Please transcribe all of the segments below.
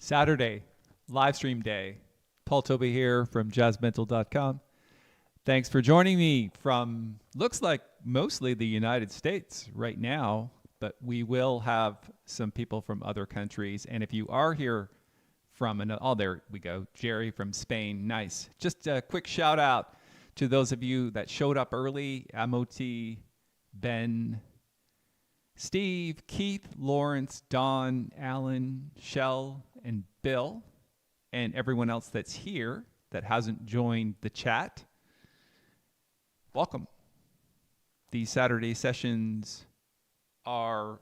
Saturday, live stream day. Paul Tobey here from jazzmental.com. Thanks for joining me from, looks like mostly the United States right now, but we will have some people from other countries. And if you are here from, oh, there we go, Jerry from Spain, nice. Just a quick shout out to those of you that showed up early, Amoti, Ben, Steve, Keith, Lawrence, Don, Alan, Shell, and Bill, and everyone else that's here that hasn't joined the chat. Welcome. These Saturday sessions are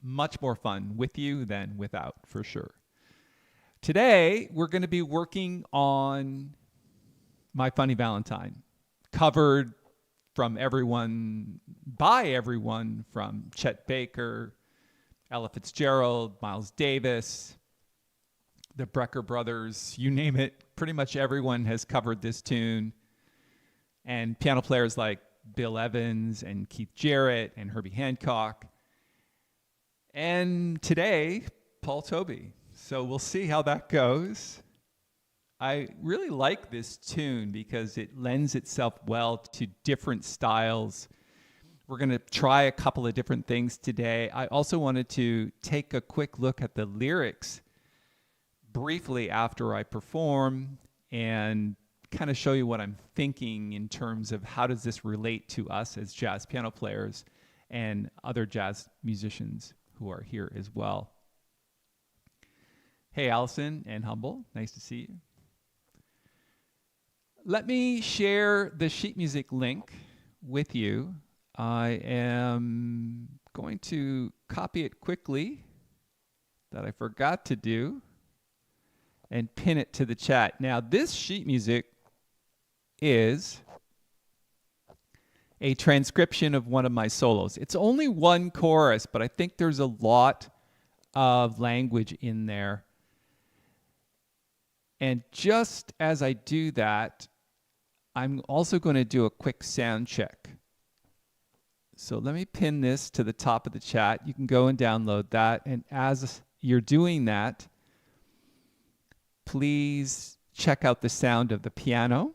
much more fun with you than without, for sure. Today, we're going to be working on My Funny Valentine, covered from everyone, by everyone, from Chet Baker, Ella Fitzgerald, Miles Davis, the Brecker brothers, you name it. Pretty much everyone has covered this tune. And piano players like Bill Evans and Keith Jarrett and Herbie Hancock. And today, Paul Tobey. So we'll see how that goes. I really like this tune because it lends itself well to different styles. We're going to try a couple of different things today. I also wanted to take a quick look at the lyrics briefly after I perform and kind of show you what I'm thinking in terms of how does this relate to us as jazz piano players and other jazz musicians who are here as well. Hey, Allison and Humble, nice to see you. Let me share the sheet music link with you. I am going to copy it quickly, that I forgot to do, and pin it to the chat. Now, this sheet music is a transcription of one of my solos. It's only one chorus, but I think there's a lot of language in there. And just as I do that, I'm also going to do a quick sound check. So let me pin this to the top of the chat. You can go and download that. And as you're doing that, please check out the sound of the piano.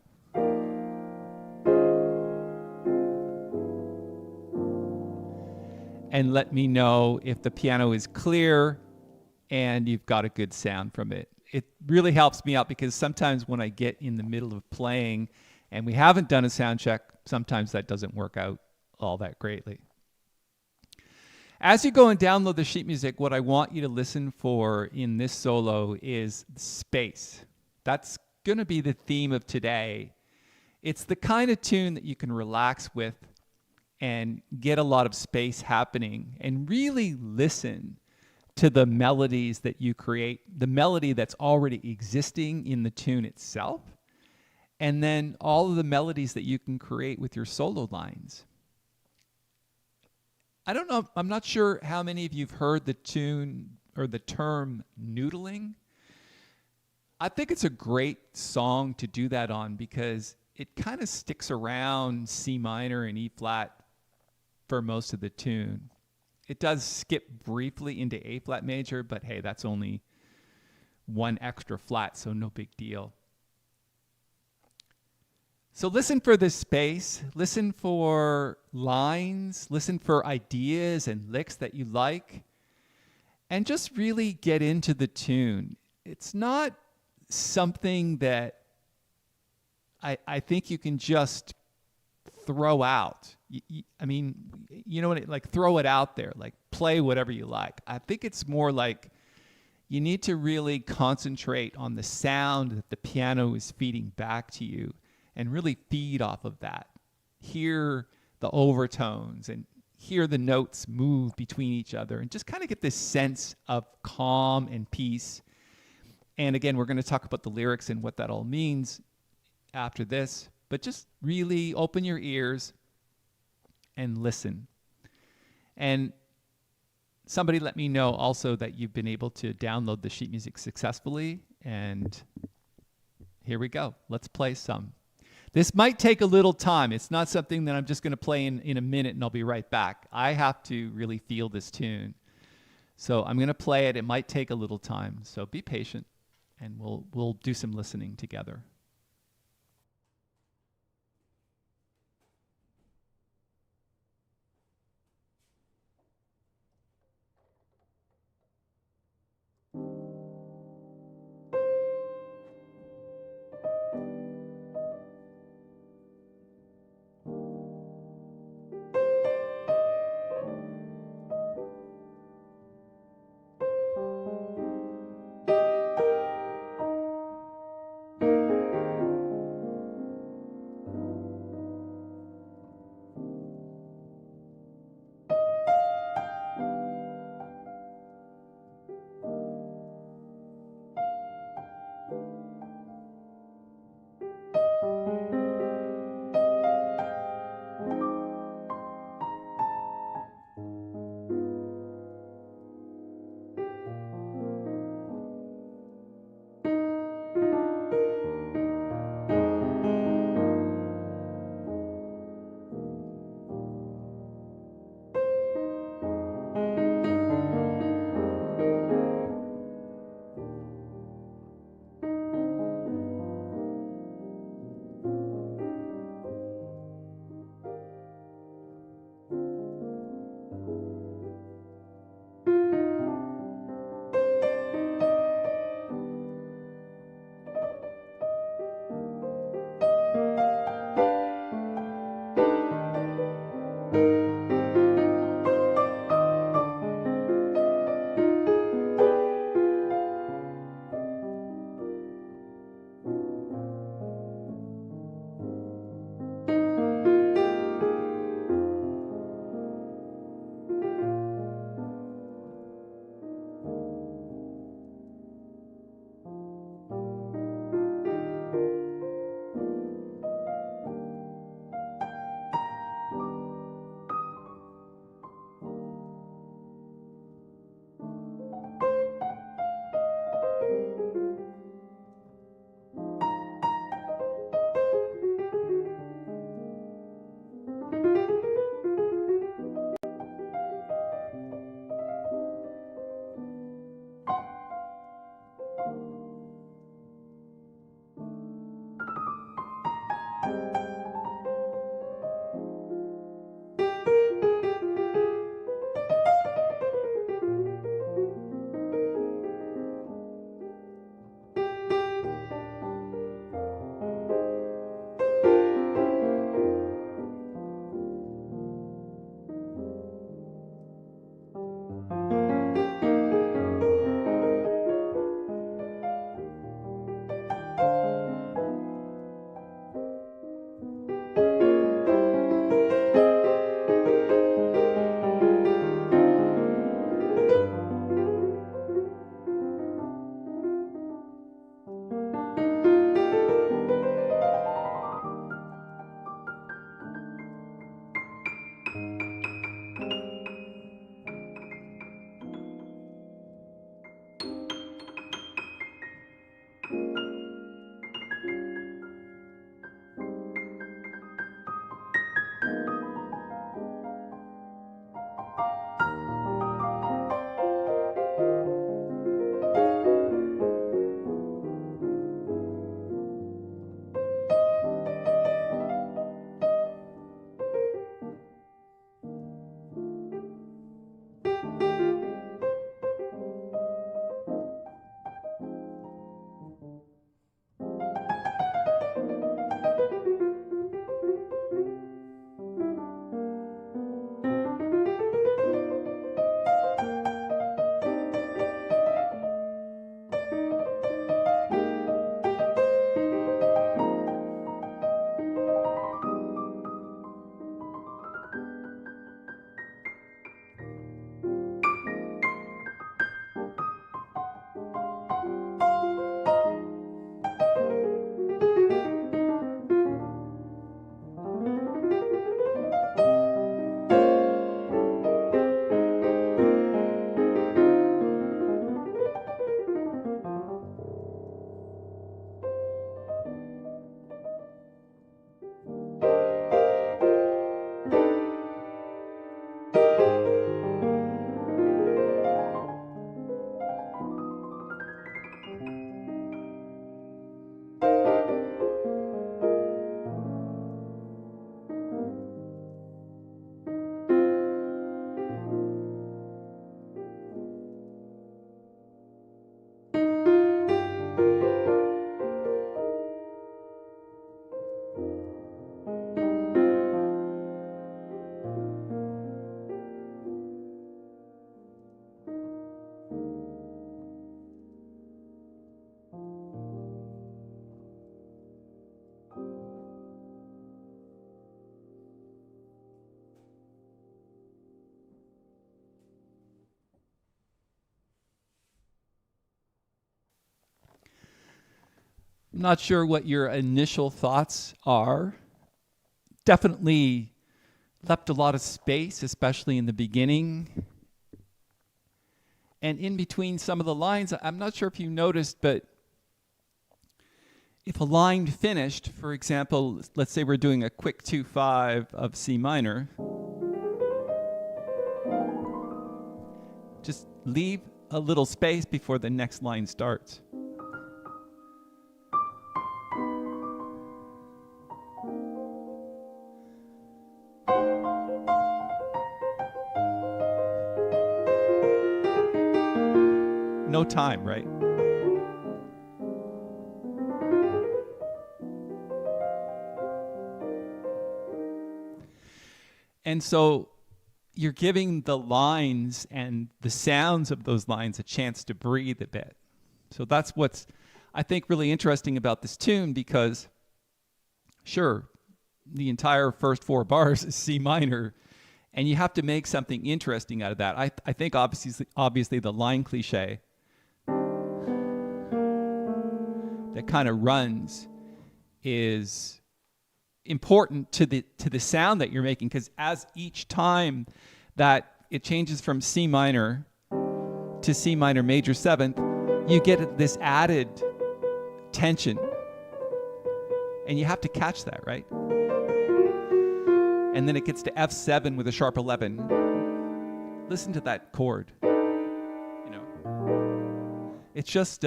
And let me know if the piano is clear and you've got a good sound from it. It really helps me out because sometimes when I get in the middle of playing and we haven't done a sound check, sometimes that doesn't work out all that greatly. As you go and download the sheet music, what I want you to listen for in this solo is space. That's going to be the theme of today. It's the kind of tune that you can relax with and get a lot of space happening and really listen to the melodies that you create, the melody that's already existing in the tune itself, and then all of the melodies that you can create with your solo lines. I don't know, I'm not sure how many of you have heard the tune or the term noodling. I think it's a great song to do that on because it kind of sticks around C minor and E flat for most of the tune. It does skip briefly into A flat major, but hey, that's only one extra flat, so no big deal. So listen for this space, listen for lines, listen for ideas and licks that you like, and just really get into the tune. It's not something that I think you can just throw out. I mean, you know what, like throw it out there, like play whatever you like. I think it's more like you need to really concentrate on the sound that the piano is feeding back to you and really feed off of that. Hear the overtones and hear the notes move between each other and just kind of get this sense of calm and peace. And again, we're going to talk about the lyrics and what that all means after this, but just really open your ears and listen. And somebody let me know also that you've been able to download the sheet music successfully. And here we go. Let's play some. This might take a little time. It's not something that I'm just going to play in a minute and I'll be right back. I have to really feel this tune. So I'm going to play it. It might take a little time, so be patient, and we'll do some listening together. I'm not sure what your initial thoughts are. Definitely left a lot of space, especially in the beginning. And in between some of the lines, I'm not sure if you noticed, but if a line finished, for example, let's say we're doing a quick 2-5 of C minor, just leave a little space before the next line starts. No time, right? And so you're giving the lines and the sounds of those lines a chance to breathe a bit. So that's what's, I think, really interesting about this tune, because sure, the entire first 4 bars is C minor, and you have to make something interesting out of that. I think obviously the line cliche that kind of runs is important to the sound that you're making, because as each time that it changes from C minor to C minor major 7th, you get this added tension, and you have to catch that, right? And then it gets to F7 with a sharp 11. Listen to that chord. You know, it's just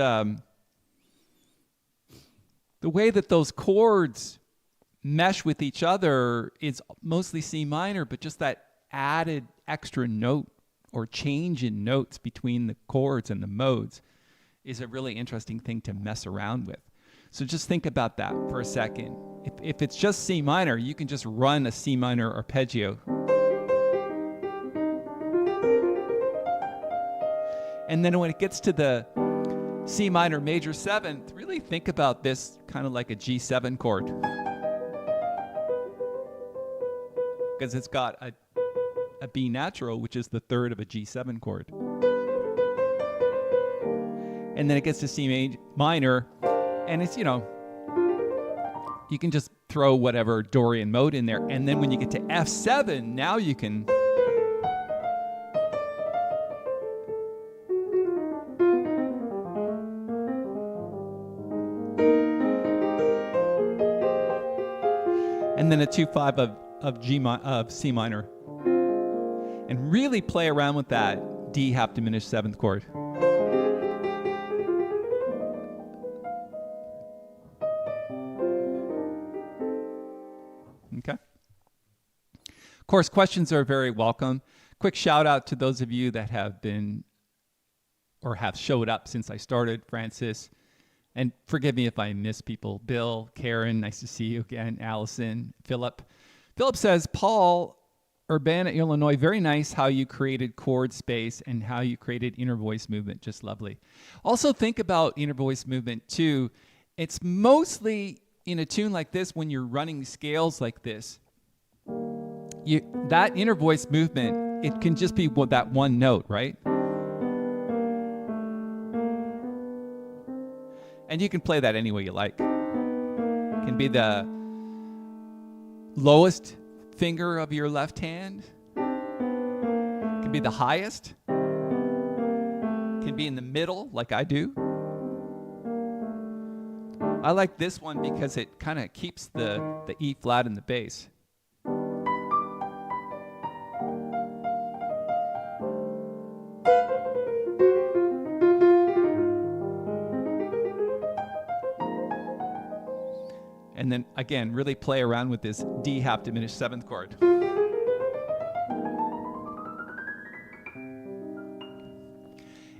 the way that those chords mesh with each other is mostly C minor, but just that added extra note or change in notes between the chords and the modes is a really interesting thing to mess around with. So just think about that for a second. If it's just C minor, you can just run a C minor arpeggio. And then when it gets to the C minor major 7th, really think about this kind of like a G7 chord, because it's got a B natural, which is the 3rd of a G7 chord. And then it gets to C minor, and it's, you know, you can just throw whatever Dorian mode in there. And then when you get to F7, now you can and then a 2-5 of C minor, and really play around with that D half diminished 7th chord. Okay. Of course, questions are very welcome. Quick shout out to those of you that have been or have showed up since I started, Francis. And forgive me if I miss people. Bill, Karen, nice to see you again. Allison, Philip. Philip says, Paul, Urbana, Illinois, very nice how you created chord space and how you created inner voice movement. Just lovely. Also think about inner voice movement too. It's mostly in a tune like this, when you're running scales like this, that inner voice movement, it can just be that one note, right? And you can play that any way you like. It can be the lowest finger of your left hand. It can be the highest. It can be in the middle, like I do. I like this one because it kind of keeps the E flat in the bass. And then again, really play around with this D half diminished 7th chord.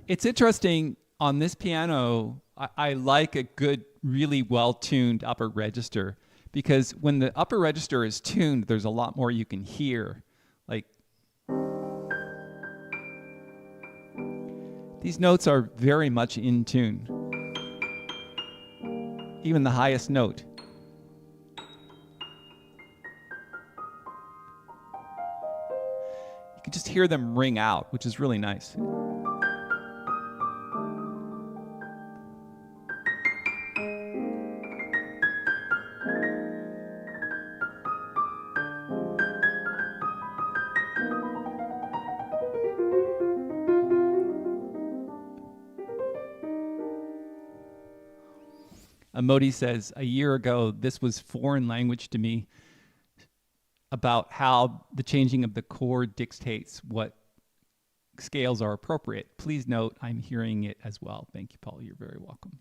It's interesting on this piano, I like a good, really well-tuned upper register, because when the upper register is tuned, there's a lot more you can hear. Like, these notes are very much in tune. Even the highest note. You can just hear them ring out, which is really nice. Modi says, a year ago, this was foreign language to me about how the changing of the chord dictates what scales are appropriate. Please note, I'm hearing it as well. Thank you, Paul. You're very welcome.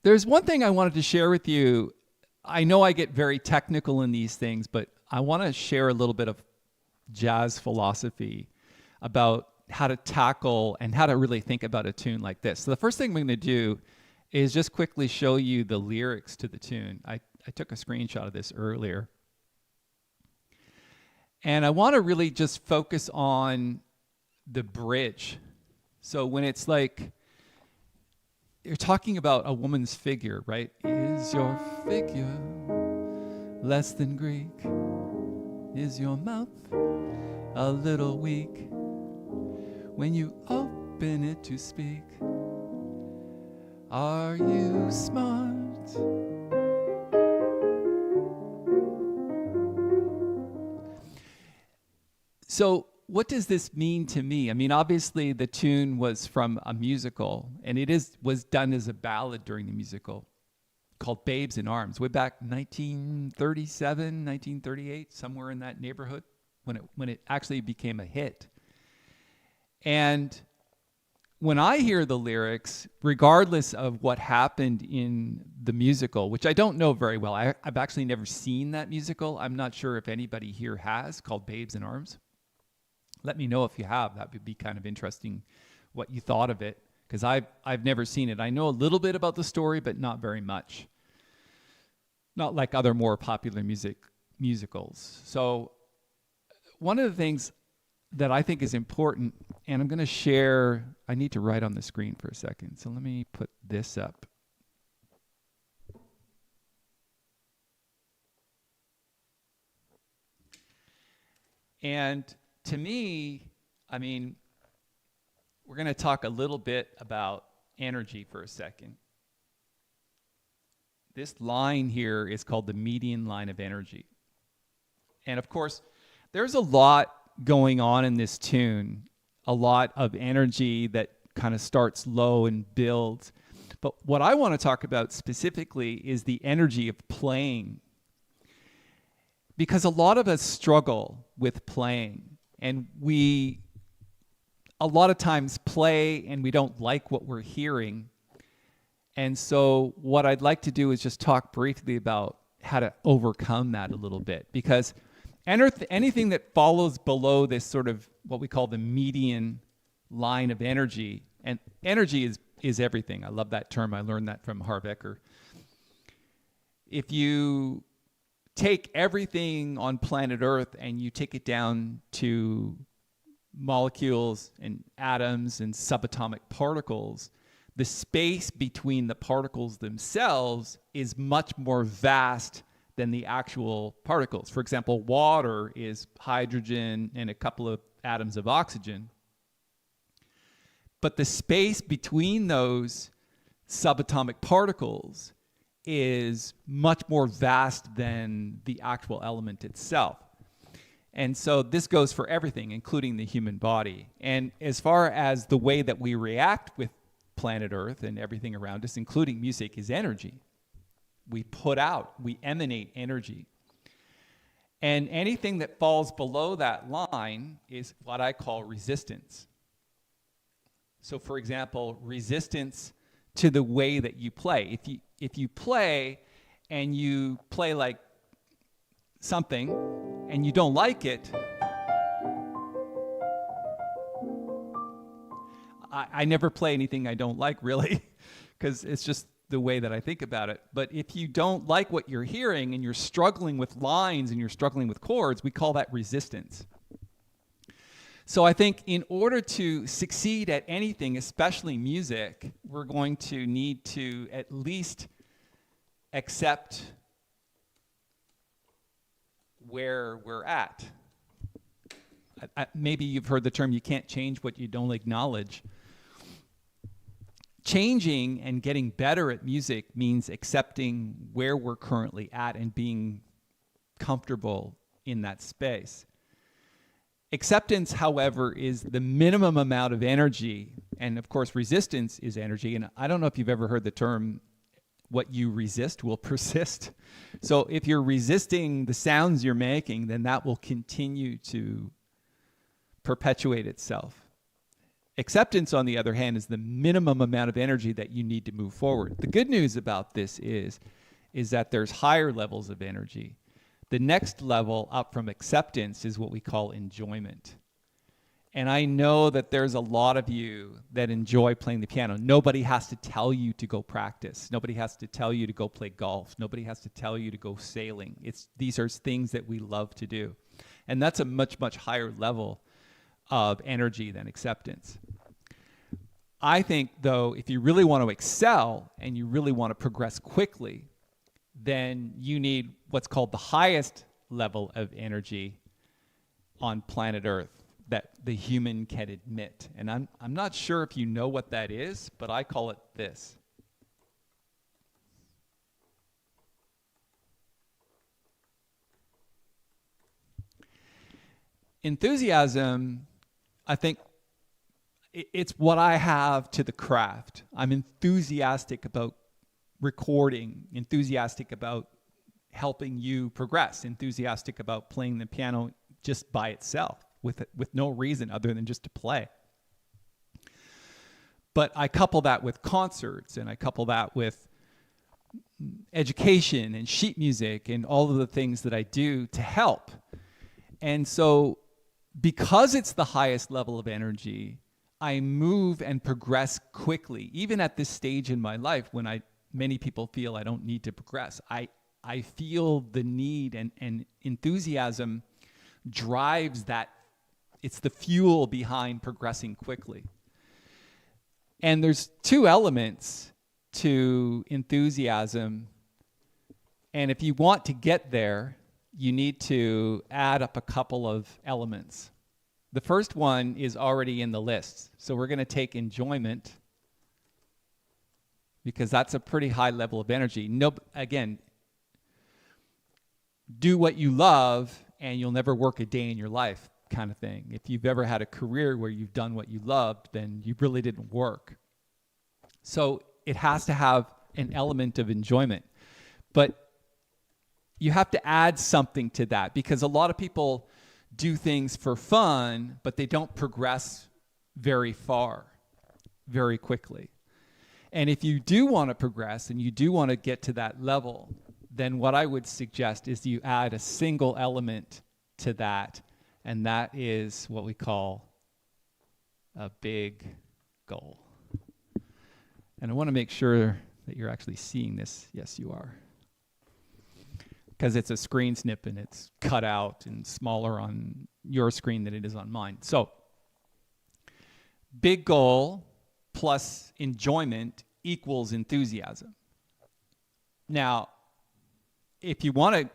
There's one thing I wanted to share with you. I know I get very technical in these things, but I want to share a little bit of jazz philosophy about how to tackle and how to really think about a tune like this. So the first thing we're going to do is just quickly show you the lyrics to the tune. I took a screenshot of this earlier. And I want to really just focus on the bridge. So when it's like, you're talking about a woman's figure, right? Is your figure less than Greek? Is your mouth a little weak when you open it to speak? Are you smart? So what does this mean to me? I mean, obviously the tune was from a musical, and it was done as a ballad during the musical called Babes in Arms, way back 1937, 1938, somewhere in that neighborhood, when it actually became a hit. And when I hear the lyrics, regardless of what happened in the musical, which I don't know very well, I've actually never seen that musical. I'm not sure if anybody here has, called Babes in Arms. Let me know if you have. That would be kind of interesting what you thought of it, because I've never seen it. I know a little bit about the story, but not very much. Not like other more popular musicals. So one of the things that I think is important, and I'm going to share, I need to write on the screen for a second. So let me put this up. And to me, I mean, we're going to talk a little bit about energy for a second. This line here is called the median line of energy. And of course, there's a lot going on in this tune, a lot of energy that kind of starts low and builds. But what I want to talk about specifically is the energy of playing. Because a lot of us struggle with playing. And we a lot of times play and we don't like what we're hearing. And so what I'd like to do is just talk briefly about how to overcome that a little bit. Because anything that follows below this sort of what we call the median line of energy, and energy is everything. I love that term. I learned that from Harv Eker. If you take everything on planet Earth and you take it down to molecules and atoms and subatomic particles, the space between the particles themselves is much more vast than the actual particles. For example, water is hydrogen and a couple of atoms of oxygen. But the space between those subatomic particles is much more vast than the actual element itself. And so this goes for everything, including the human body. And as far as the way that we react with planet Earth and everything around us, including music, is energy. We put out, we emanate energy. And anything that falls below that line is what I call resistance. So for example, resistance to the way that you play. If you play and you play like something and you don't like it, I never play anything I don't like, really, because it's just the way that I think about it. But if you don't like what you're hearing and you're struggling with lines and you're struggling with chords, we call that resistance. So I think in order to succeed at anything, especially music, we're going to need to at least accept where we're at. Maybe you've heard the term, you can't change what you don't acknowledge. Changing and getting better at music means accepting where we're currently at and being comfortable in that space. Acceptance, however, is the minimum amount of energy And of course, resistance is energy. And I don't know if you've ever heard the term, what you resist will persist. So if you're resisting the sounds you're making, then that will continue to perpetuate itself. Acceptance, on the other hand, is the minimum amount of energy that you need to move forward. The good news about this is that there's higher levels of energy. The next level up from acceptance is what we call enjoyment. And I know that there's a lot of you that enjoy playing the piano. Nobody has to tell you to go practice. Nobody has to tell you to go play golf. Nobody has to tell you to go sailing. These are things that we love to do. And that's a much, much higher level of energy than acceptance. I think, though, if you really want to excel and you really want to progress quickly, then you need what's called the highest level of energy on planet Earth that the human can admit. And I'm not sure if you know what that is, but I call it this. Enthusiasm, I think it's what I have to the craft. I'm enthusiastic about recording, enthusiastic about helping you progress, enthusiastic about playing the piano just by itself with no reason other than just to play. But I couple that with concerts, and I couple that with education and sheet music and all of the things that I do to help. And so because it's the highest level of energy, I move and progress quickly. Even at this stage in my life when many people feel I don't need to progress, I feel the need, and enthusiasm drives that. It's the fuel behind progressing quickly. And there's two elements to enthusiasm. And if you want to get there, you need to add up a couple of elements. The first one is already in the list. So we're going to take enjoyment, because that's a pretty high level of energy. Again, do what you love and you'll never work a day in your life, kind of thing. If you've ever had a career where you've done what you loved, then you really didn't work. So it has to have an element of enjoyment. But you have to add something to that, because a lot of people do things for fun, but they don't progress very far, very quickly. And if you do want to progress and you do want to get to that level, then what I would suggest is you add a single element to that, and that is what we call a big goal. And I want to make sure that you're actually seeing this. Yes, you are. Because it's a screen snip and it's cut out and smaller on your screen than it is on mine. So, big goal plus enjoyment equals enthusiasm. Now, if you're going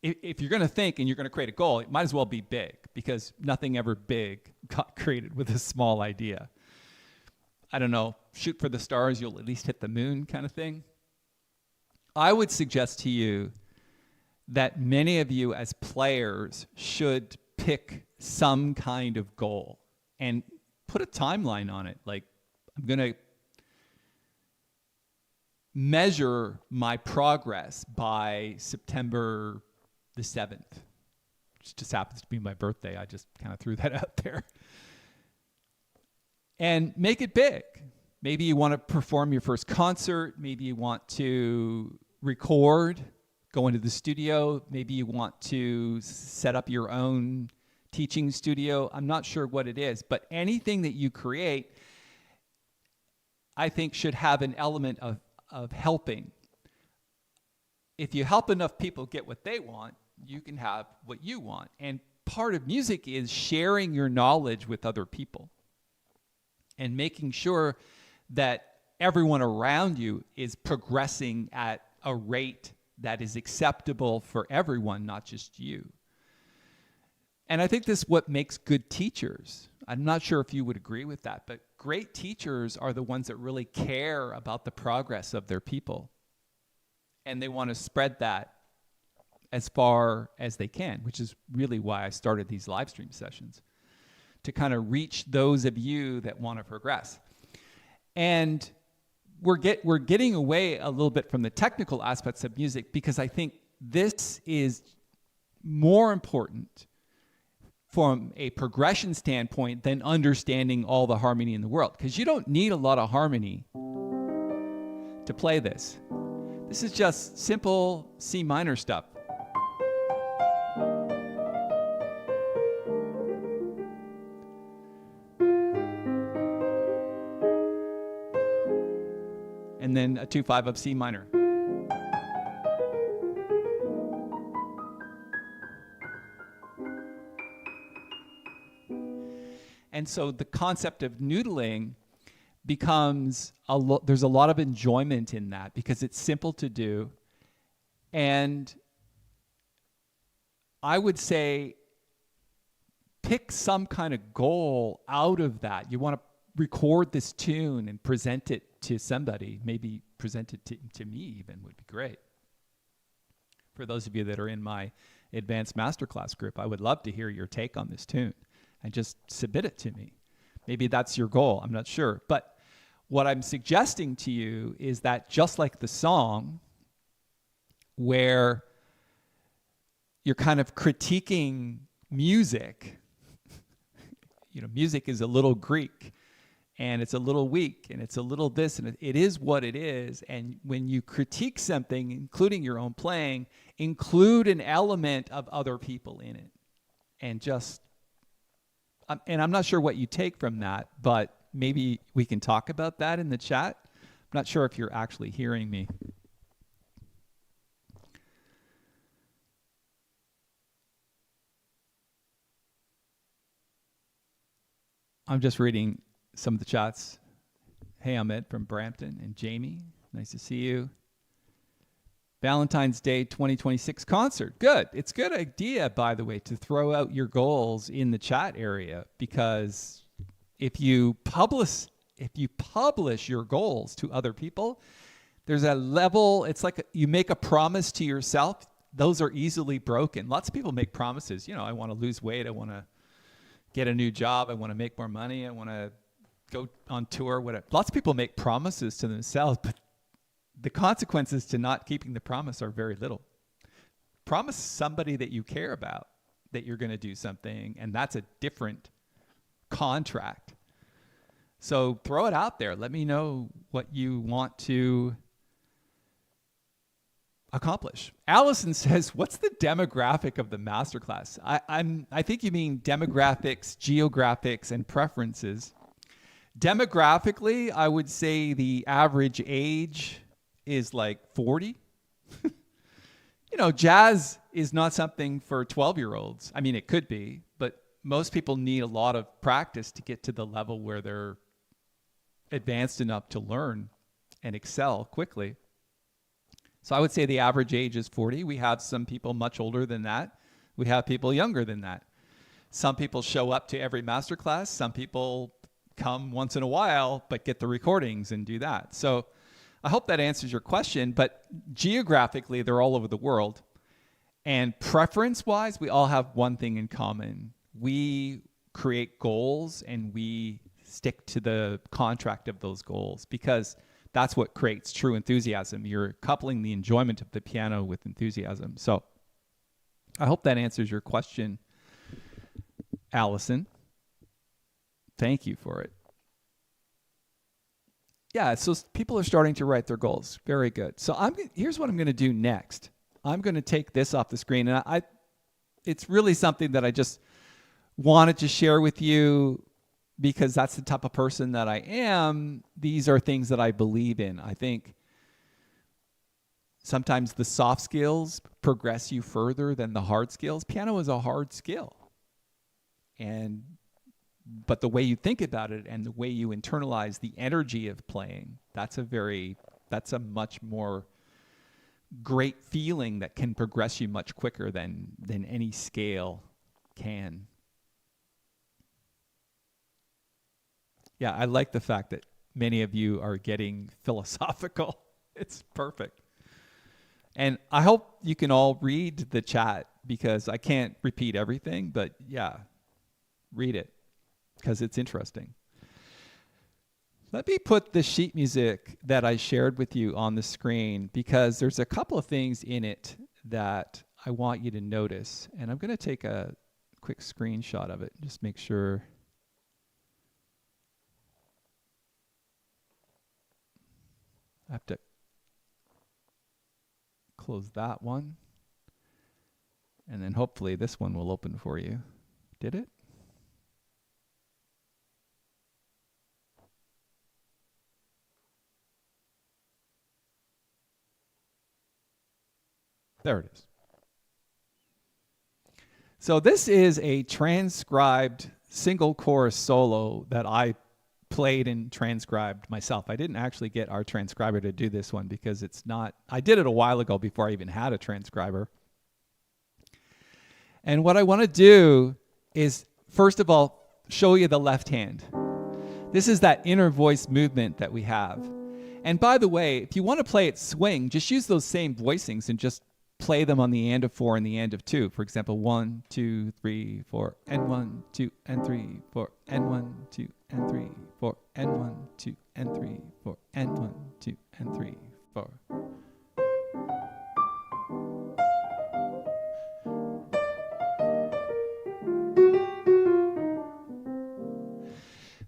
to think and you're going to create a goal, it might as well be big, because nothing ever big got created with a small idea. I don't know, shoot for the stars, you'll at least hit the moon kind of thing. I would suggest to you that many of you as players should pick some kind of goal and put a timeline on it. Like, I'm going to measure my progress by September the 7th, which just happens to be my birthday. I just kind of threw that out there. And make it big. Maybe you want to perform your first concert. Maybe you want to record, go into the studio. Maybe you want to set up your own teaching studio. I'm not sure what it is, but anything that you create, I think, should have an element of helping. If you help enough people get what they want, you can have what you want. And part of music is sharing your knowledge with other people and making sure that everyone around you is progressing at a rate that is acceptable for everyone, not just you. And I think this is what makes good teachers. I'm not sure if you would agree with that, but great teachers are the ones that really care about the progress of their people. And they want to spread that as far as they can, which is really why I started these live stream sessions. to kind of reach those of you that want to progress. And we're getting away a little bit from the technical aspects of music, because I think this is more important from a progression standpoint than understanding all the harmony in the world, because you don't need a lot of harmony to play this. This is just simple C minor stuff. And then a 2/5 of C minor. And so the concept of noodling becomes there's a lot of enjoyment in that, because it's simple to do. And I would say pick some kind of goal out of that. You want to record this tune and present it to somebody, maybe present it to me even, would be great. For those of you that are in my advanced masterclass group, I would love to hear your take on this tune, and just submit it to me. Maybe that's your goal, I'm not sure. But what I'm suggesting to you is that, just like the song, where you're kind of critiquing music, music is a little Greek, and it's a little weak, and it's a little this, and it is what it is. And when you critique something, including your own playing, include an element of other people in it. And I'm not sure what you take from that, but maybe we can talk about that in the chat. I'm not sure if you're actually hearing me. I'm just reading some of the chats. Hey, Ahmed from Brampton, and Jamie, nice to see you. Valentine's Day 2026 concert. Good. It's a good idea, by the way, to throw out your goals in the chat area, because if you publish your goals to other people, there's a level, it's like you make a promise to yourself. Those are easily broken. Lots of people make promises. I want to lose weight. I want to get a new job. I want to make more money. I want to go on tour, whatever. Lots of people make promises to themselves, but the consequences to not keeping the promise are very little. Promise somebody that you care about that you're going to do something, and that's a different contract. So throw it out there. Let me know what you want to accomplish. Allison says, what's the demographic of the masterclass? I think you mean demographics, geographics, and preferences. Demographically, I would say the average age is like 40. Jazz is not something for 12-year-olds. I mean, it could be, but most people need a lot of practice to get to the level where they're advanced enough to learn and excel quickly. So I would say the average age is 40. We have some people much older than that. We have people younger than that. Some people show up to every masterclass. Some people come once in a while, but get the recordings and do that. So I hope that answers your question, but geographically, they're all over the world. And preference-wise, we all have one thing in common. We create goals, and we stick to the contract of those goals, because that's what creates true enthusiasm. You're coupling the enjoyment of the piano with enthusiasm. So I hope that answers your question, Allison. Thank you for it. Yeah, so people are starting to write their goals. Very good. So here's what I'm going to do next. I'm going to take this off the screen, and it's really something that I just wanted to share with you, because that's the type of person that I am. These are things that I believe in. I think sometimes the soft skills progress you further than the hard skills. Piano is a hard skill. But the way you think about it and the way you internalize the energy of playing, that's a much more great feeling that can progress you much quicker than any scale can. Yeah, I like the fact that many of you are getting philosophical. It's perfect. And I hope you can all read the chat, because I can't repeat everything, but yeah, read it. because it's interesting. Let me put the sheet music that I shared with you on the screen because there's a couple of things in it that I want you to notice. And I'm going to take a quick screenshot of it, just make sure. I have to close that one. And then hopefully this one will open for you. Did it? There it is. So this is a transcribed single chorus solo that I played and transcribed myself. I didn't actually get our transcriber to do this one because it's not, I did it a while ago before I even had a transcriber. And what I want to do is, first of all, show you the left hand. This is that inner voice movement that we have. And by the way, if you want to play it swing, just use those same voicings and just play them on the and of 4 and the and of 2. For example, 1, 2, 3, 4, and 1, 2, and 3, 4, and 1, 2, and 3, 4, and 1, 2, and 3, 4, and 1, 2, and 3, 4.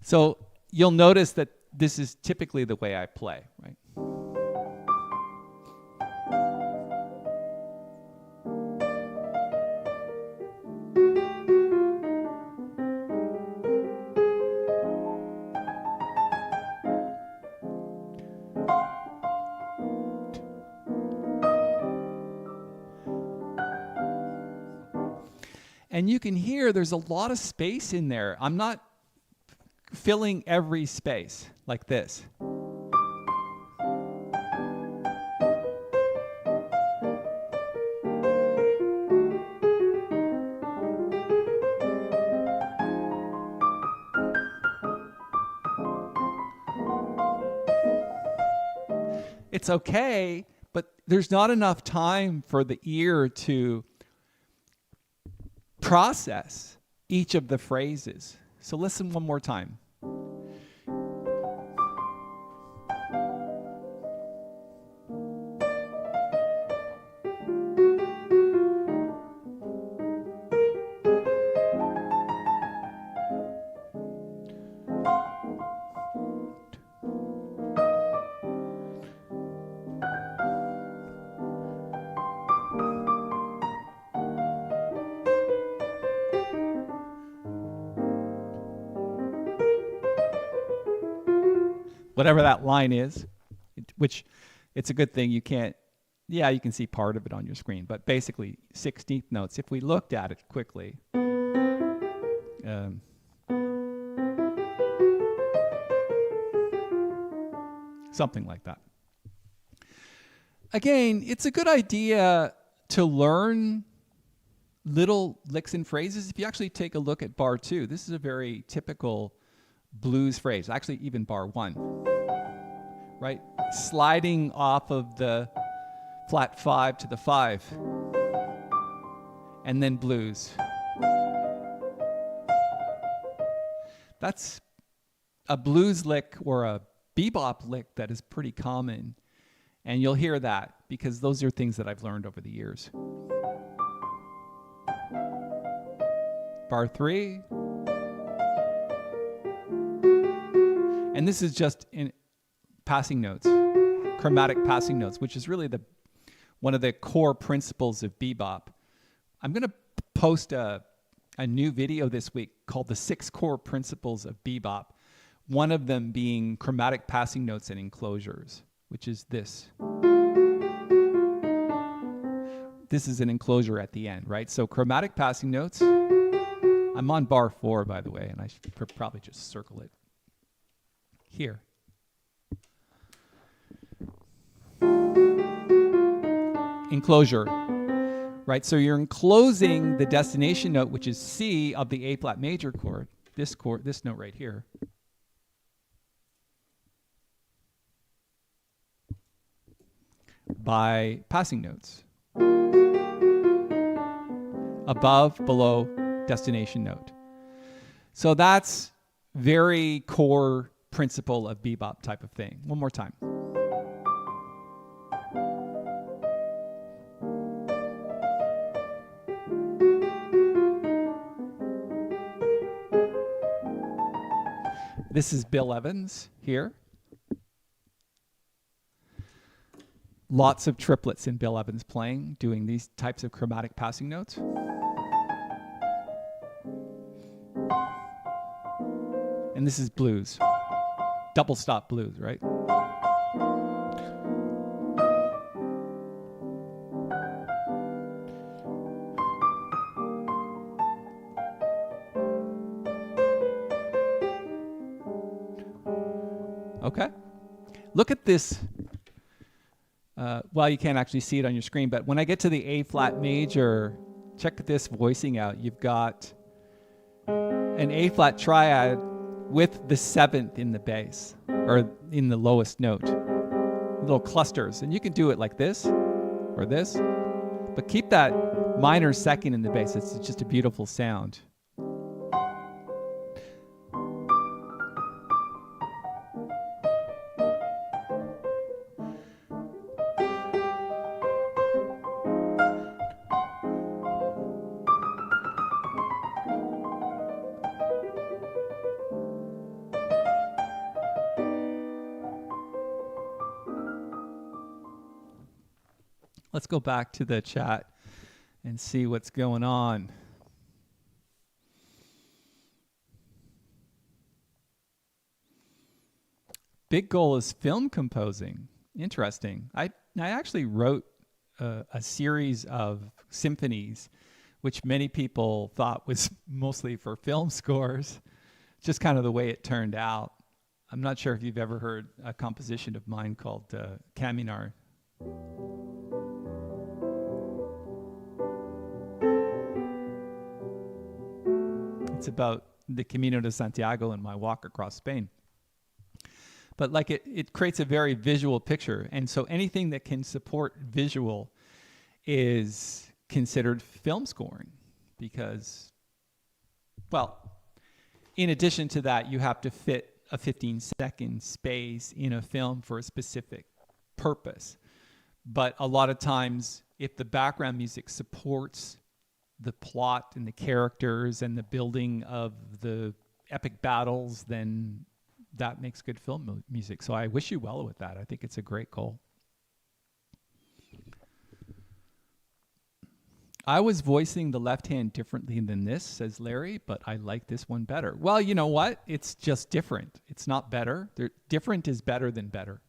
So you'll notice that this is typically the way I play, right? And you can hear there's a lot of space in there. I'm not filling every space like this. It's okay, but there's not enough time for the ear to process each of the phrases. So listen one more time. Whatever that line is, which it's a good thing you can't, yeah, you can see part of it on your screen, but basically 16th notes. If we looked at it quickly, something like that. Again, it's a good idea to learn little licks and phrases. If you actually take a look at bar 2, this is a very typical blues phrase, actually even bar 1, right? Sliding off of the flat 5 to the 5, and then blues. That's a blues lick or a bebop lick that is pretty common, and you'll hear that because those are things that I've learned over the years. Bar 3. And this is just in passing notes, chromatic passing notes, which is really one of the core principles of bebop. I'm going to post a new video this week called The 6 Core Principles of Bebop, one of them being chromatic passing notes and enclosures, which is this. This is an enclosure at the end, right? So chromatic passing notes. I'm on bar 4, by the way, and I should probably just circle it here. Enclosure, right? So you're enclosing the destination note, which is C of the A flat major chord, this note right here. By passing notes. Above, below, destination note. So that's very core principle of bebop type of thing. One more time. This is Bill Evans here. Lots of triplets in Bill Evans playing, doing these types of chromatic passing notes. And this is blues. Double stop blues, right? Okay. Look at this. Well, you can't actually see it on your screen, but when I get to the A flat major, check this voicing out. You've got an A flat triad with the seventh in the bass, or in the lowest note. Little clusters. And you can do it like this, or this, but keep that minor second in the bass. It's just a beautiful sound. Let's go back to the chat and see what's going on. Big goal is film composing. Interesting. I actually wrote a series of symphonies, which many people thought was mostly for film scores. Just kind of the way it turned out. I'm not sure if you've ever heard a composition of mine called Caminar. It's about the Camino de Santiago and my walk across Spain. But like it creates a very visual picture. And so anything that can support visual is considered film scoring because, well, in addition to that, you have to fit a 15-second space in a film for a specific purpose. But a lot of times, if the background music supports the plot and the characters and the building of the epic battles, then that makes good film music. So I wish you well with that. I think it's a great goal. I was voicing the left hand differently than this, says Larry, but I like this one better. Well, you know what? It's just different. It's not better. Different is better than better.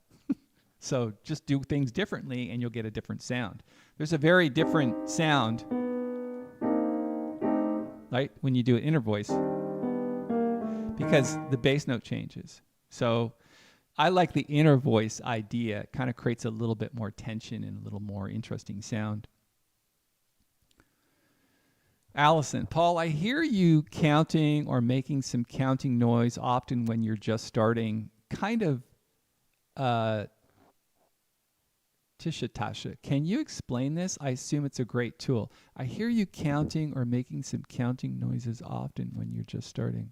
So just do things differently and you'll get a different sound. There's a very different sound, right, when you do an inner voice, because the bass note changes. So I like the inner voice idea. It kind of creates a little bit more tension and a little more interesting sound. Allison, Paul, I hear you counting or making some counting noise often when you're just starting. Kind of, Tasha, can you explain this? I assume it's a great tool. I hear you counting or making some counting noises often when you're just starting.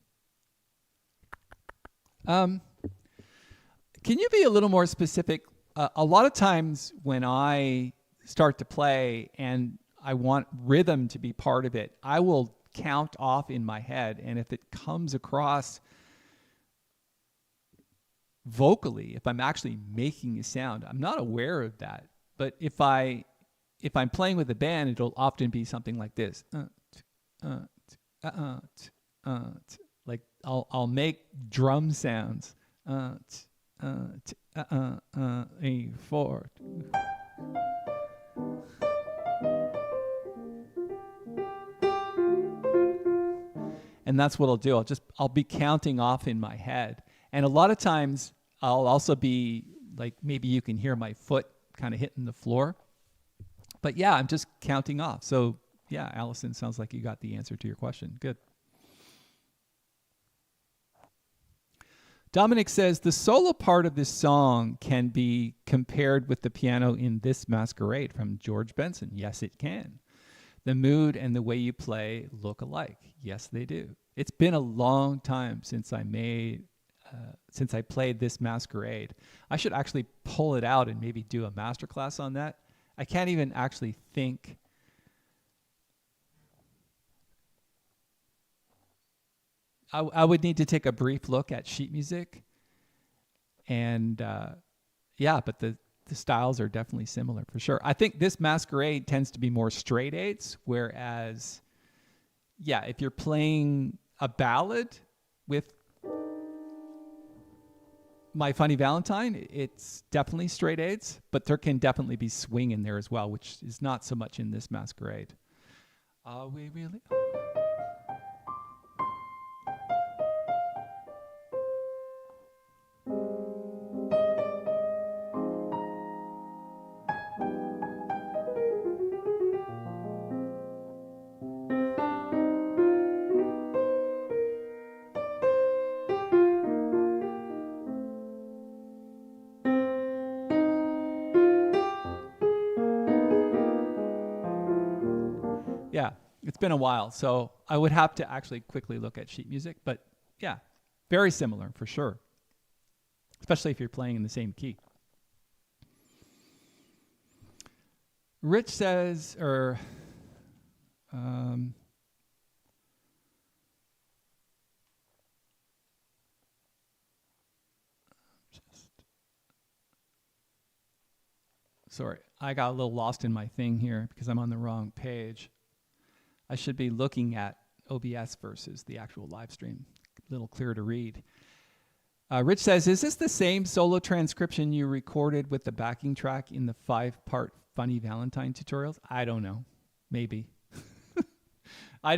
Can you be a little more specific? A lot of times when I start to play and I want rhythm to be part of it, I will count off in my head. And if it comes across vocally, if I'm actually making a sound, I'm not aware of that. But if I'm playing with a band, it'll often be something like this. Like I'll make drum sounds. A, 4. And that's what I'll do. I'll be counting off in my head. And a lot of times I'll also be like, maybe you can hear my foot kind of hitting the floor. But yeah, I'm just counting off. So yeah, Allison, sounds like you got the answer to your question. Good. Dominic says, the solo part of this song can be compared with the piano in This Masquerade from George Benson. Yes, it can. The mood and the way you play look alike. Yes, they do. It's been a long time since since I played this masquerade. I should actually pull it out and maybe do a masterclass on that. I can't even actually think. I would need to take a brief look at sheet music, and yeah, but the styles are definitely similar for sure. I think this masquerade tends to be more straight eights, whereas, yeah, if you're playing a ballad with My Funny Valentine, it's definitely straight eights, but there can definitely be swing in there as well, which is not so much in this masquerade. Are we really? Yeah, it's been a while, so I would have to actually quickly look at sheet music, but yeah, very similar for sure, especially if you're playing in the same key. Rich says, or sorry, I got a little lost in my thing here because I'm on the wrong page. I should be looking at OBS versus the actual live stream. A little clearer to read. Rich says, is this the same solo transcription you recorded with the backing track in the 5-part Funny Valentine tutorials? I don't know. Maybe. I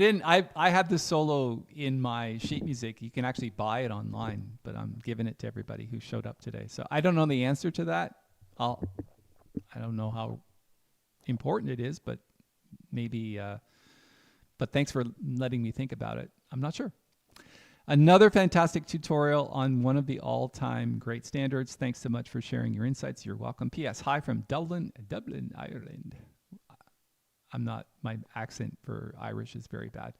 had the solo in my sheet music. You can actually buy it online, but I'm giving it to everybody who showed up today. So I don't know the answer to that. I don't know how important it is, but maybe... but thanks for letting me think about it. I'm not sure. Another fantastic tutorial on one of the all-time great standards. Thanks so much for sharing your insights. You're welcome. P.S. Hi from Dublin, Ireland. My accent for Irish is very bad.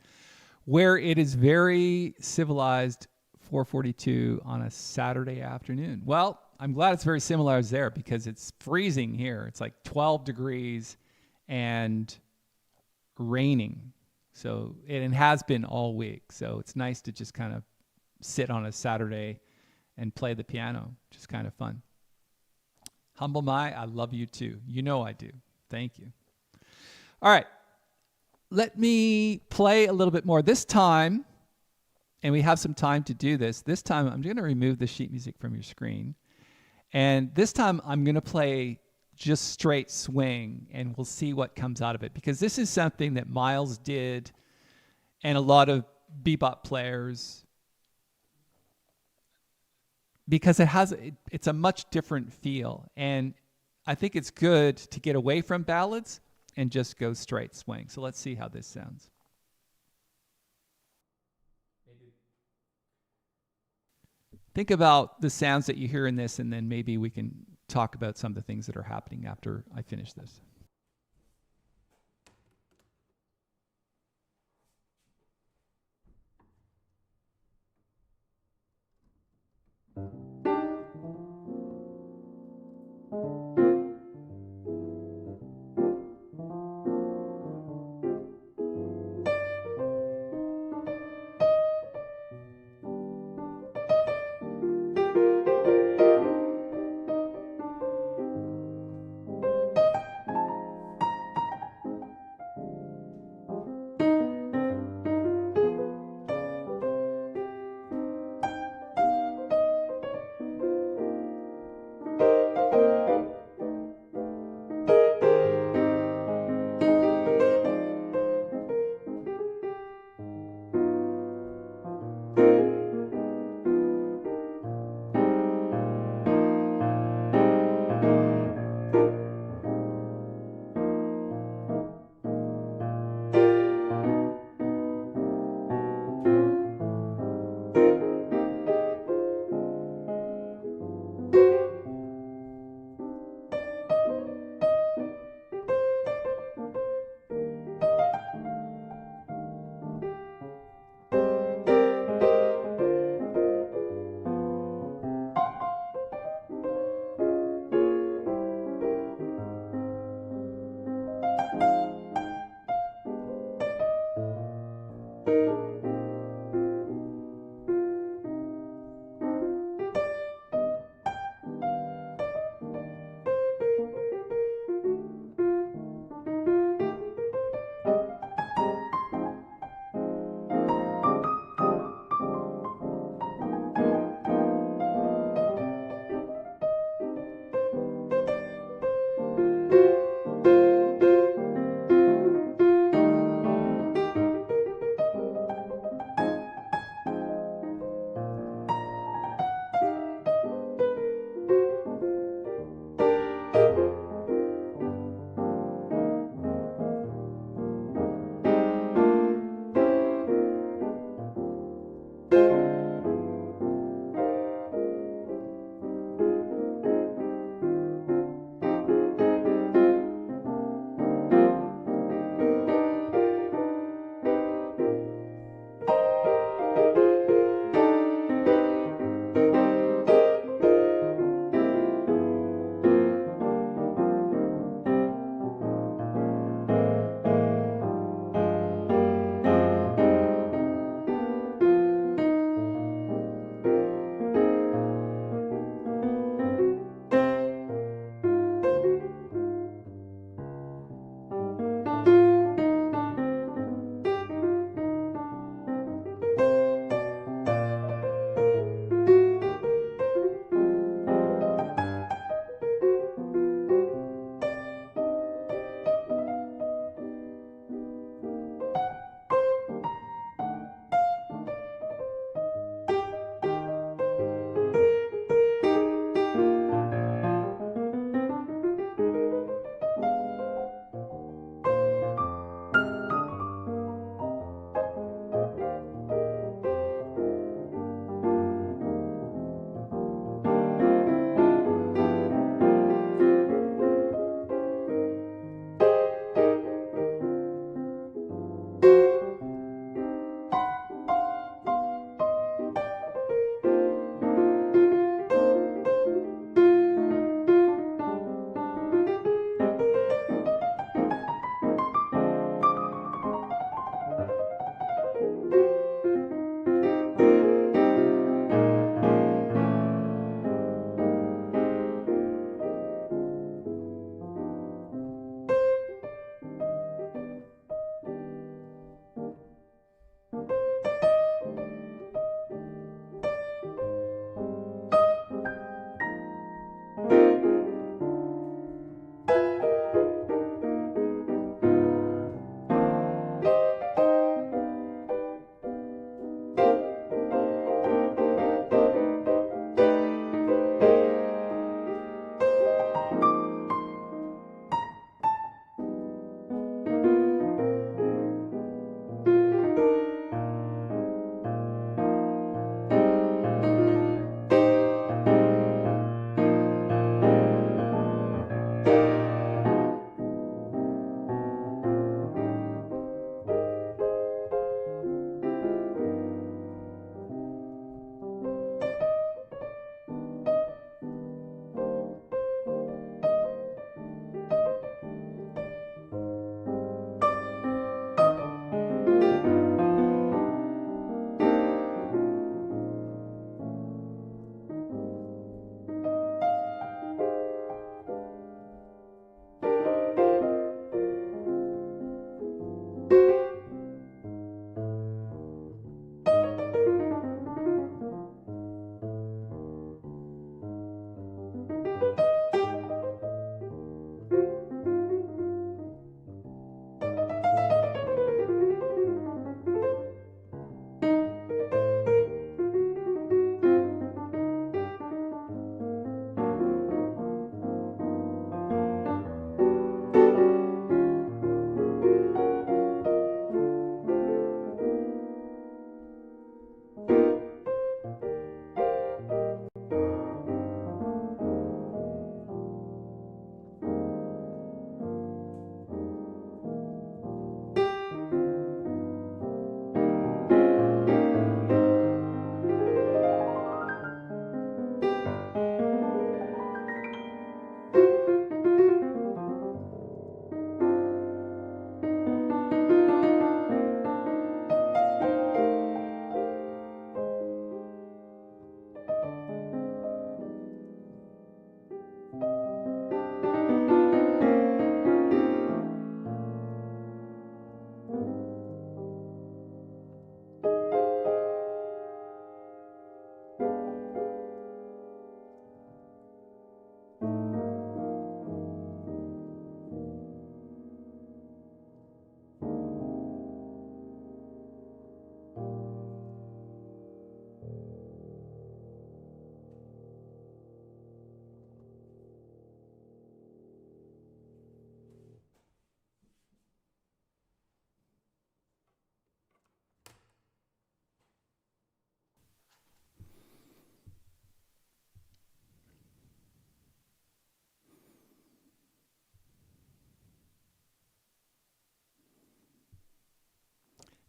Where it is very civilized, 4:42 on a Saturday afternoon. Well, I'm glad it's very similar as there because it's freezing here. It's like 12 degrees and raining. So it has been all week. So it's nice to just kind of sit on a Saturday and play the piano, which is kind of fun. Humble Mai, I love you too. You know I do. Thank you. All right. Let me play a little bit more this time, and we have some time to do this. This time I'm going to remove the sheet music from your screen. And this time I'm going to play just straight swing, and we'll see what comes out of it, because this is something that Miles did and a lot of bebop players, because it's a much different feel, and I think it's good to get away from ballads and just go straight swing. So let's see how this sounds. Think about the sounds that you hear in this, and then maybe we can talk about some of the things that are happening after I finish this.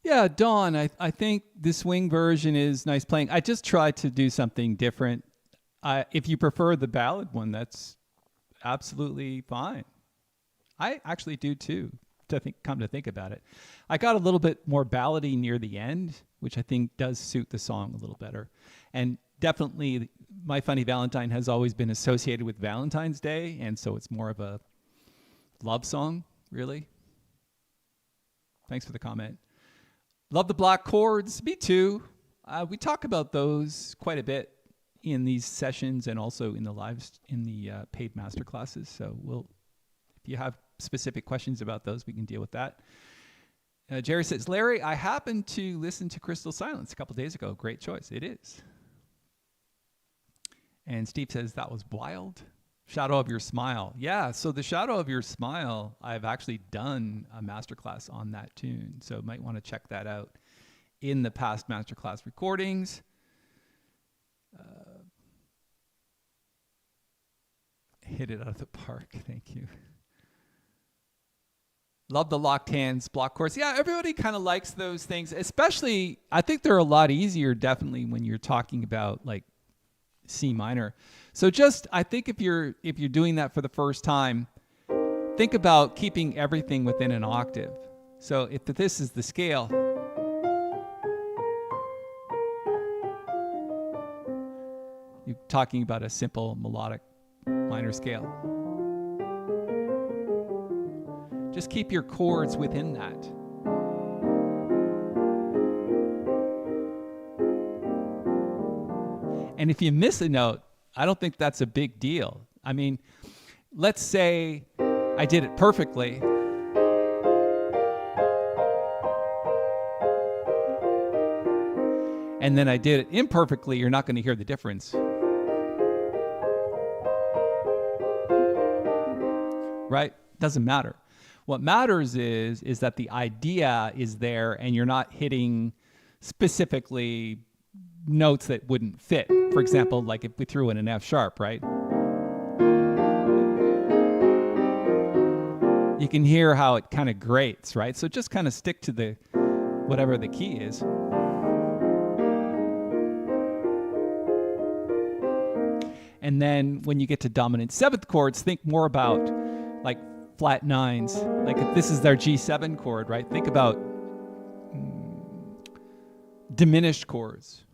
Yeah, Dawn, I think the swing version is nice playing. I just tried to do something different. If you prefer the ballad one, that's absolutely fine. I actually do too, come to think about it. I got a little bit more ballady near the end, which I think does suit the song a little better. And definitely My Funny Valentine has always been associated with Valentine's Day, and so it's more of a love song, really. Thanks for the comment. Love the block chords. Me too. We talk about those quite a bit in these sessions and also in the paid master classes. So if you have specific questions about those, we can deal with that. Jerry says, Larry, I happened to listen to Crystal Silence a couple days ago. Great choice. It is. And Steve says, that was wild. Shadow of Your Smile. Yeah, so the Shadow of Your Smile, I've actually done a masterclass on that tune. So you might want to check that out in the past masterclass recordings. Hit it out of the park. Thank you. Love the locked hands block chords. Yeah, everybody kind of likes those things, especially I think they're a lot easier definitely when you're talking about like C minor. So I think if you're doing that for the first time, think about keeping everything within an octave. So if this is the scale, you're talking about a simple melodic minor scale. Just keep your chords within that. And if you miss a note, I don't think that's a big deal. I mean, let's say I did it perfectly. And then I did it imperfectly, you're not going to hear the difference. Right? Doesn't matter. What matters is that the idea is there and you're not hitting specifically notes that wouldn't fit. For example, like if we threw in an F sharp, right? You can hear how it kind of grates, right? So just kind of stick to whatever the key is. And then when you get to dominant seventh chords, think more about like flat nines. Like if this is their G7 chord, right? Think about diminished chords.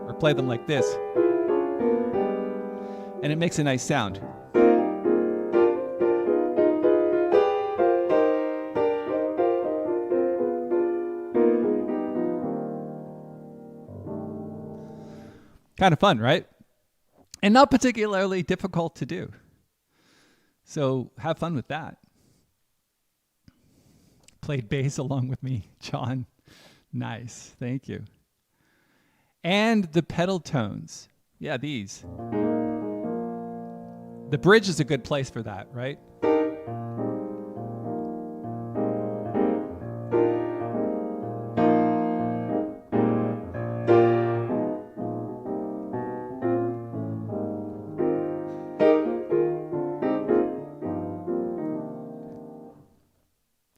Or play them like this. And it makes a nice sound. Kind of fun, right? And not particularly difficult to do. So have fun with that. Played bass along with me, John. Nice, thank you. And the pedal tones. Yeah, these. The bridge is a good place for that, right?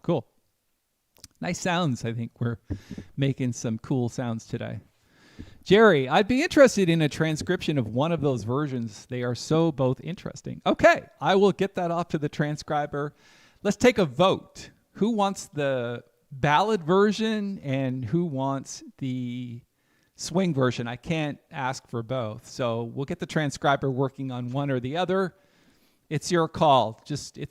Cool. Nice sounds. I think we're making some cool sounds today. Jerry, I'd be interested in a transcription of one of those versions. They are so both interesting. Okay, I will get that off to the transcriber. Let's take a vote. Who wants the ballad version and who wants the swing version? I can't ask for both. So we'll get the transcriber working on one or the other. It's your call.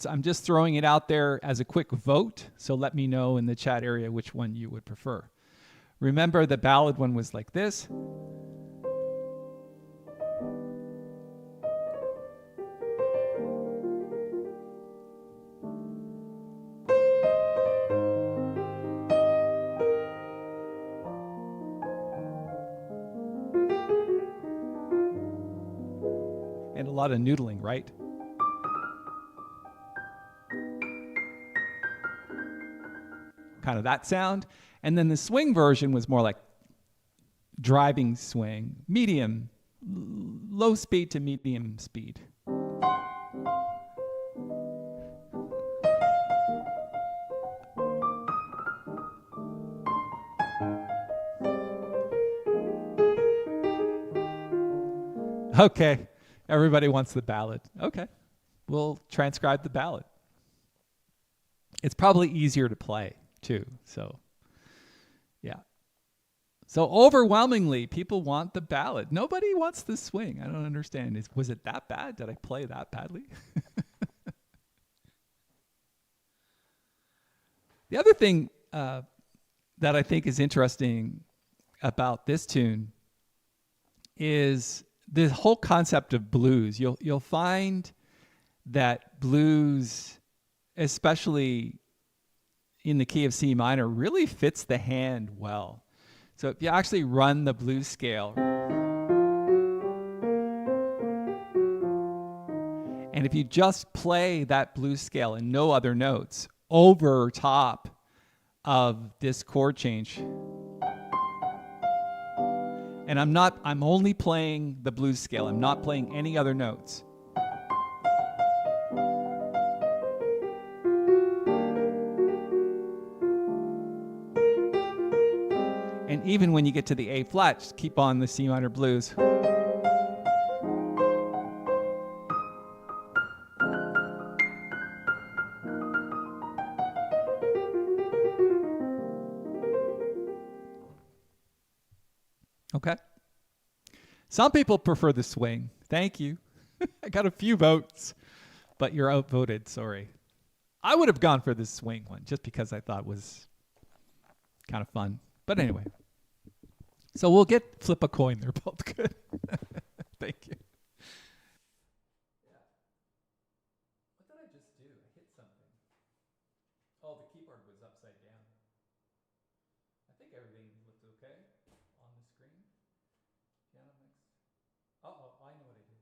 I'm just throwing it out there as a quick vote. So let me know in the chat area which one you would prefer. Remember, the ballad one was like this. And a lot of noodling, right? Kind of that sound. And then the swing version was more like driving swing, medium, low speed to medium speed. Okay. Everybody wants the ballad. Okay. We'll transcribe the ballad. It's probably easier to play too. So, yeah. So overwhelmingly, people want the ballad. Nobody wants the swing. I don't understand. Was it that bad? Did I play that badly? The other thing that I think is interesting about this tune is the whole concept of blues. You'll find that blues, especially in the key of C minor, really fits the hand well. So if you actually run the blues scale, and if you just play that blues scale and no other notes over top of this chord change, and I'm only playing the blues scale, I'm not playing any other notes. And even when you get to the A flat, just keep on the C minor blues. Okay. Some people prefer the swing. Thank you. I got a few votes, but you're outvoted. Sorry. I would have gone for the swing one just because I thought it was kind of fun. But anyway. So we'll flip a coin. They're both good. Thank you. Yeah. What did I just do? I hit something. Oh, the keyboard was upside down. I think everything looked okay on the screen. Piano mix. Uh-oh, I know what I did.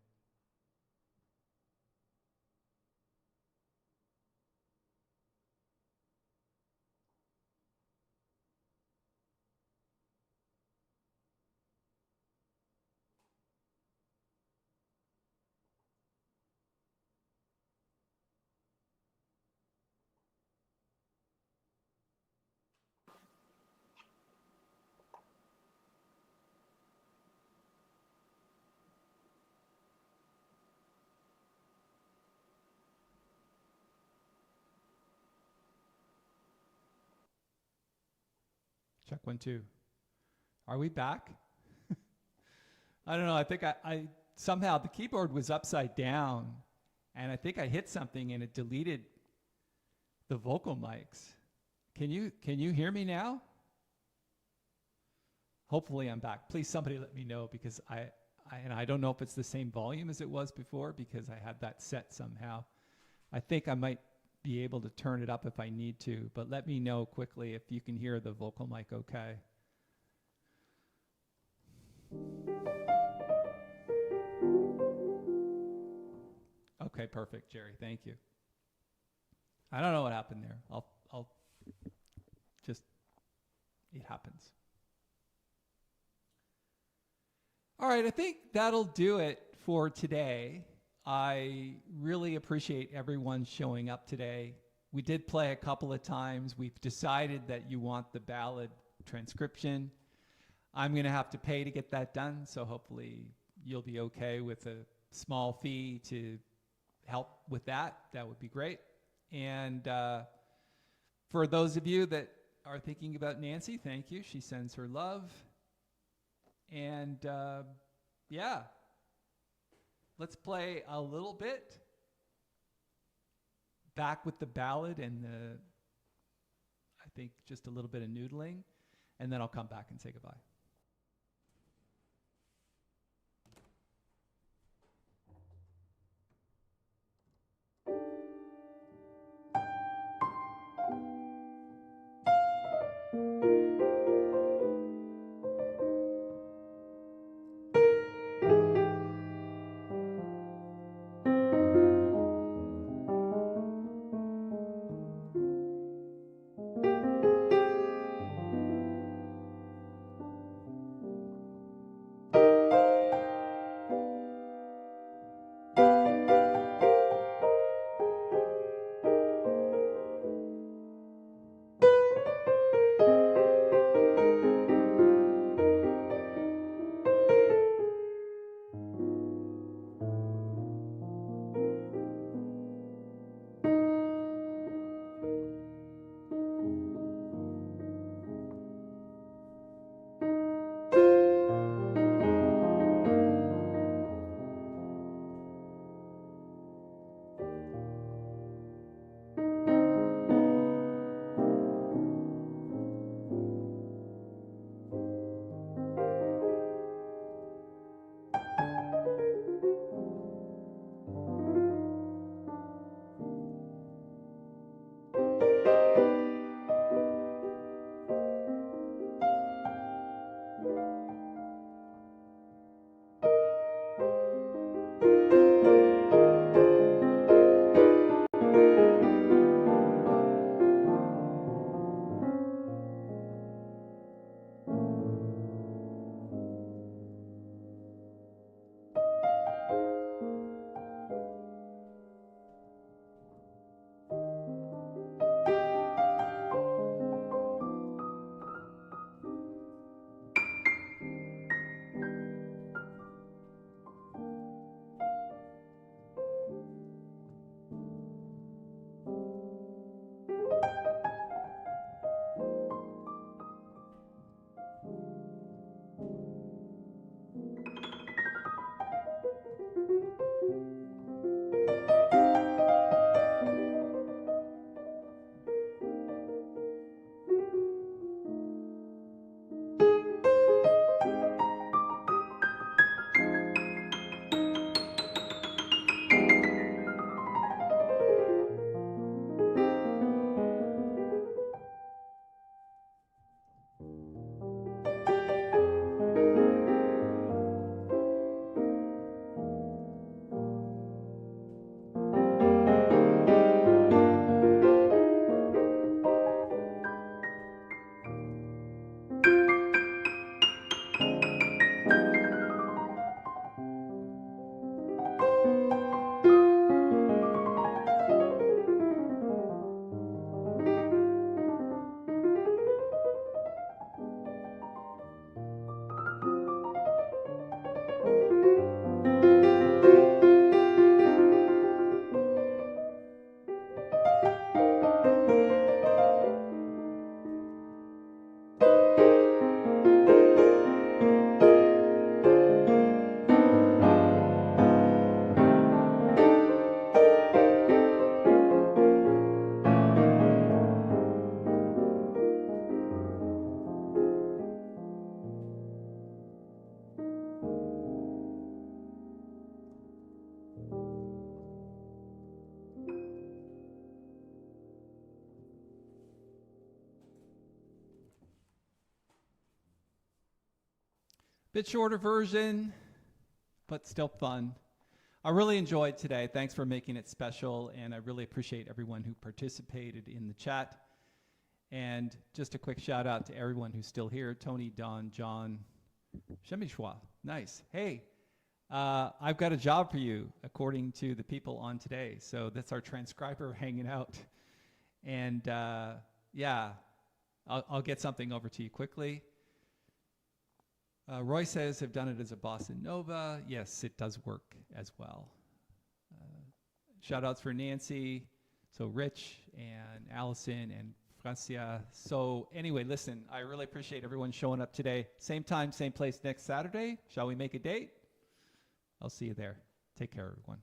Check 1, 2. Are we back? I don't know. I think I somehow the keyboard was upside down, and I think I hit something and it deleted the vocal mics. Can you hear me now? Hopefully I'm back. Please somebody let me know, because I don't know if it's the same volume as it was before, because I had that set somehow. I think I might be able to turn it up if I need to, but let me know quickly if you can hear the vocal mic okay. Okay, perfect, Jerry. Thank you. I don't know what happened there. I'll just, it happens. All right, I think that'll do it for today. I really appreciate everyone showing up today. We did play a couple of times. We've decided that you want the ballad transcription. I'm going to have to pay to get that done, so hopefully you'll be okay with a small fee to help with that. That would be great. And for those of you that are thinking about Nancy, thank you. She sends her love. And yeah, let's play a little bit back with the ballad and I think just a little bit of noodling, and then I'll come back and say goodbye. Bit shorter version, but still fun. I really enjoyed today. Thanks for making it special, and I really appreciate everyone who participated in the chat. And just a quick shout out to everyone who's still here. Tony, Don, John, Chemichois. Nice. Hey, I've got a job for you, according to the people on today. So that's our transcriber hanging out. And yeah, I'll get something over to you quickly. Roy says, I've done it as a bossa nova. Yes, it does work as well. Shout outs for Nancy, so Rich and Allison and Francia. So anyway, listen, I really appreciate everyone showing up today. Same time, same place next Saturday. Shall we make a date? I'll see you there. Take care, everyone.